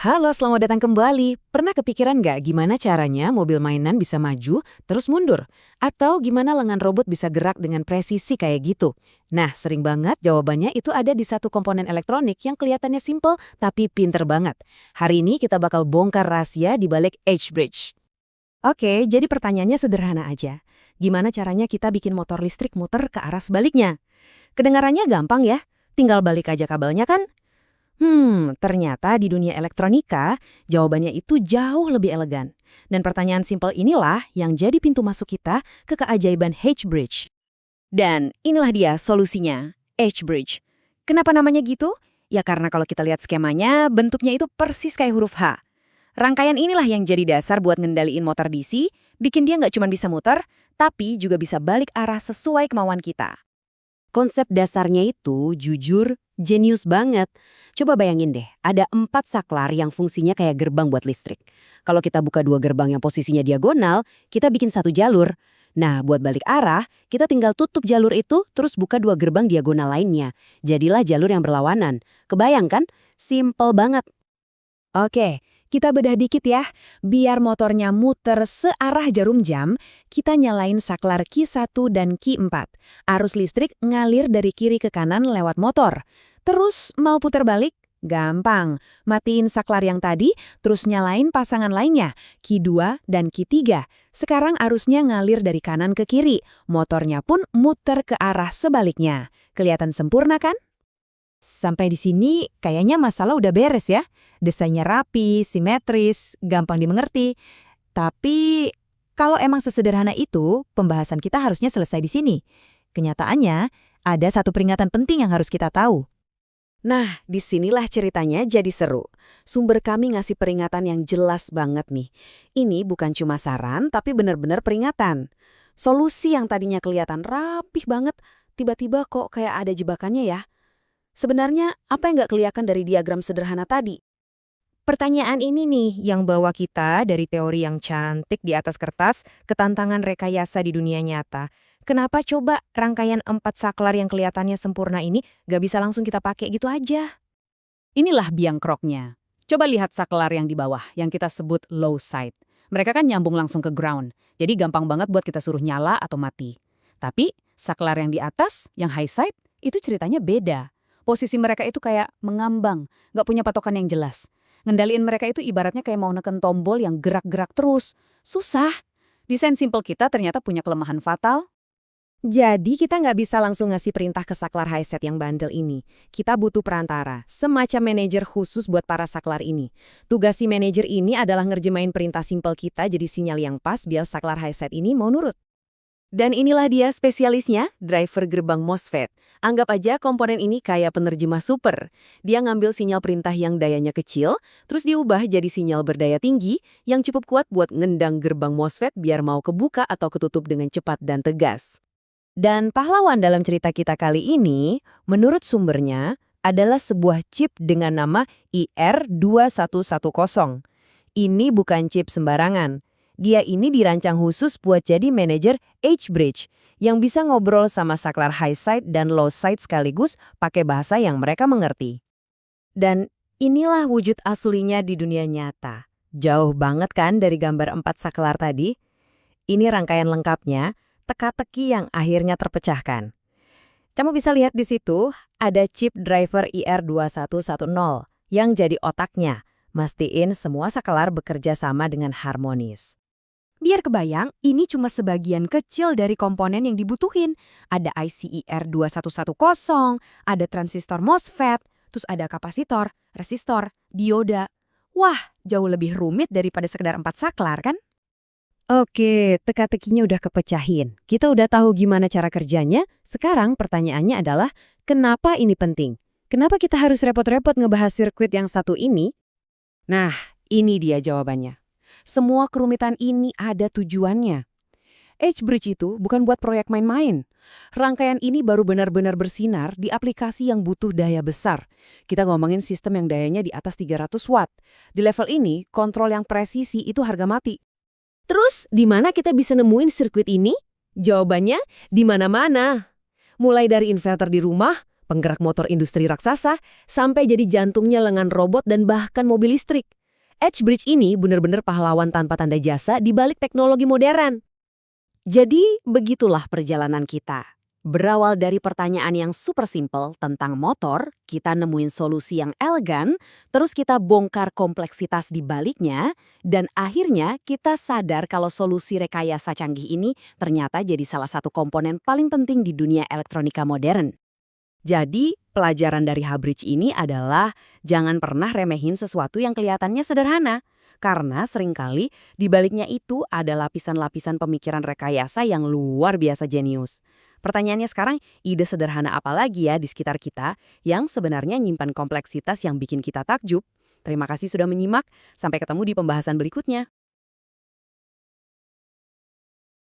Halo, selamat datang kembali. Pernah kepikiran nggak gimana caranya mobil mainan bisa maju, terus mundur? Atau gimana lengan robot bisa gerak dengan presisi kayak gitu? Nah, sering banget jawabannya itu ada di satu komponen elektronik yang kelihatannya simple tapi pinter banget. Hari ini kita bakal bongkar rahasia di balik H-Bridge. Oke, jadi pertanyaannya sederhana aja. Gimana caranya kita bikin motor listrik muter ke arah sebaliknya? Kedengarannya gampang ya, tinggal balik aja kabelnya kan? Ternyata di dunia elektronika, jawabannya itu jauh lebih elegan. Dan pertanyaan simpel inilah yang jadi pintu masuk kita ke keajaiban H-Bridge. Dan inilah dia solusinya, H-Bridge. Kenapa namanya gitu? Ya karena kalau kita lihat skemanya, bentuknya itu persis kayak huruf H. Rangkaian inilah yang jadi dasar buat ngendaliin motor DC, bikin dia nggak cuma bisa muter, tapi juga bisa balik arah sesuai kemauan kita. Konsep dasarnya itu jujur, jenius banget. Coba bayangin deh, ada 4 saklar yang fungsinya kayak gerbang buat listrik. Kalau kita buka 2 gerbang yang posisinya diagonal, kita bikin satu jalur. Nah, buat balik arah, kita tinggal tutup jalur itu, terus buka 2 gerbang diagonal lainnya. Jadilah jalur yang berlawanan. Kebayang kan? Simple banget. Oke, kita bedah dikit ya. Biar motornya muter searah jarum jam, kita nyalain saklar Q1 dan Q4. Arus listrik ngalir dari kiri ke kanan lewat motor. Terus mau putar balik? Gampang. Matiin saklar yang tadi, terus nyalain pasangan lainnya, Q2 dan Q3. Sekarang arusnya ngalir dari kanan ke kiri. Motornya pun muter ke arah sebaliknya. Kelihatan sempurna kan? Sampai di sini kayaknya masalah udah beres ya. Desainnya rapi, simetris, gampang dimengerti. Tapi kalau emang sesederhana itu, pembahasan kita harusnya selesai di sini. Kenyataannya, ada satu peringatan penting yang harus kita tahu. Nah, disinilah ceritanya jadi seru. Sumber kami ngasih peringatan yang jelas banget nih. Ini bukan cuma saran, tapi benar-benar peringatan. Solusi yang tadinya kelihatan rapih banget, tiba-tiba kok kayak ada jebakannya ya. Sebenarnya, apa yang nggak kelihatan dari diagram sederhana tadi? Pertanyaan ini nih yang bawa kita dari teori yang cantik di atas kertas ke tantangan rekayasa di dunia nyata. Kenapa coba rangkaian 4 saklar yang kelihatannya sempurna ini gak bisa langsung kita pakai gitu aja? Inilah biang kroknya. Coba lihat saklar yang di bawah, yang kita sebut low side. Mereka kan nyambung langsung ke ground, jadi gampang banget buat kita suruh nyala atau mati. Tapi, saklar yang di atas, yang high side, itu ceritanya beda. Posisi mereka itu kayak mengambang, nggak punya patokan yang jelas. Ngendaliin mereka itu ibaratnya kayak mau neken tombol yang gerak-gerak terus. Susah. Desain simple kita ternyata punya kelemahan fatal. Jadi kita nggak bisa langsung ngasih perintah ke saklar highset yang bandel ini. Kita butuh perantara, semacam manajer khusus buat para saklar ini. Tugas si manajer ini adalah ngerjemain perintah simpel kita jadi sinyal yang pas biar saklar highset ini mau nurut. Dan inilah dia spesialisnya, driver gerbang MOSFET. Anggap aja komponen ini kayak penerjemah super. Dia ngambil sinyal perintah yang dayanya kecil, terus diubah jadi sinyal berdaya tinggi yang cukup kuat buat ngendang gerbang MOSFET biar mau kebuka atau ketutup dengan cepat dan tegas. Dan pahlawan dalam cerita kita kali ini, menurut sumbernya, adalah sebuah chip dengan nama IR2110. Ini bukan chip sembarangan. Dia ini dirancang khusus buat jadi manajer H-Bridge yang bisa ngobrol sama saklar high side dan low side sekaligus pakai bahasa yang mereka mengerti. Dan inilah wujud aslinya di dunia nyata. Jauh banget kan dari gambar 4 saklar tadi? Ini rangkaian lengkapnya, teka-teki yang akhirnya terpecahkan. Kamu bisa lihat di situ ada chip driver IR2110 yang jadi otaknya. Mastiin semua saklar bekerja sama dengan harmonis. Biar kebayang, ini cuma sebagian kecil dari komponen yang dibutuhin. Ada IC IR2110, ada transistor MOSFET, terus ada kapasitor, resistor, dioda. Wah, jauh lebih rumit daripada sekedar 4 saklar kan? Oke, teka-tekinya udah kepecahin. Kita udah tahu gimana cara kerjanya. Sekarang pertanyaannya adalah, kenapa ini penting? Kenapa kita harus repot-repot ngebahas sirkuit yang satu ini? Nah, ini dia jawabannya. Semua kerumitan ini ada tujuannya. H-Bridge itu bukan buat proyek main-main. Rangkaian ini baru benar-benar bersinar di aplikasi yang butuh daya besar. Kita ngomongin sistem yang dayanya di atas 300 watt. Di level ini, kontrol yang presisi itu harga mati. Terus, di mana kita bisa nemuin sirkuit ini? Jawabannya, di mana-mana. Mulai dari inverter di rumah, penggerak motor industri raksasa, sampai jadi jantungnya lengan robot dan bahkan mobil listrik. H-Bridge ini benar-benar pahlawan tanpa tanda jasa di balik teknologi modern. Jadi, begitulah perjalanan kita. Berawal dari pertanyaan yang super simple tentang motor, kita nemuin solusi yang elegan, terus kita bongkar kompleksitas di baliknya, dan akhirnya kita sadar kalau solusi rekayasa canggih ini ternyata jadi salah satu komponen paling penting di dunia elektronika modern. Jadi, pelajaran dari H-Bridge ini adalah jangan pernah remehin sesuatu yang kelihatannya sederhana. Karena seringkali di baliknya itu ada lapisan-lapisan pemikiran rekayasa yang luar biasa jenius. Pertanyaannya sekarang, ide sederhana apa lagi ya di sekitar kita yang sebenarnya nyimpan kompleksitas yang bikin kita takjub? Terima kasih sudah menyimak, sampai ketemu di pembahasan berikutnya.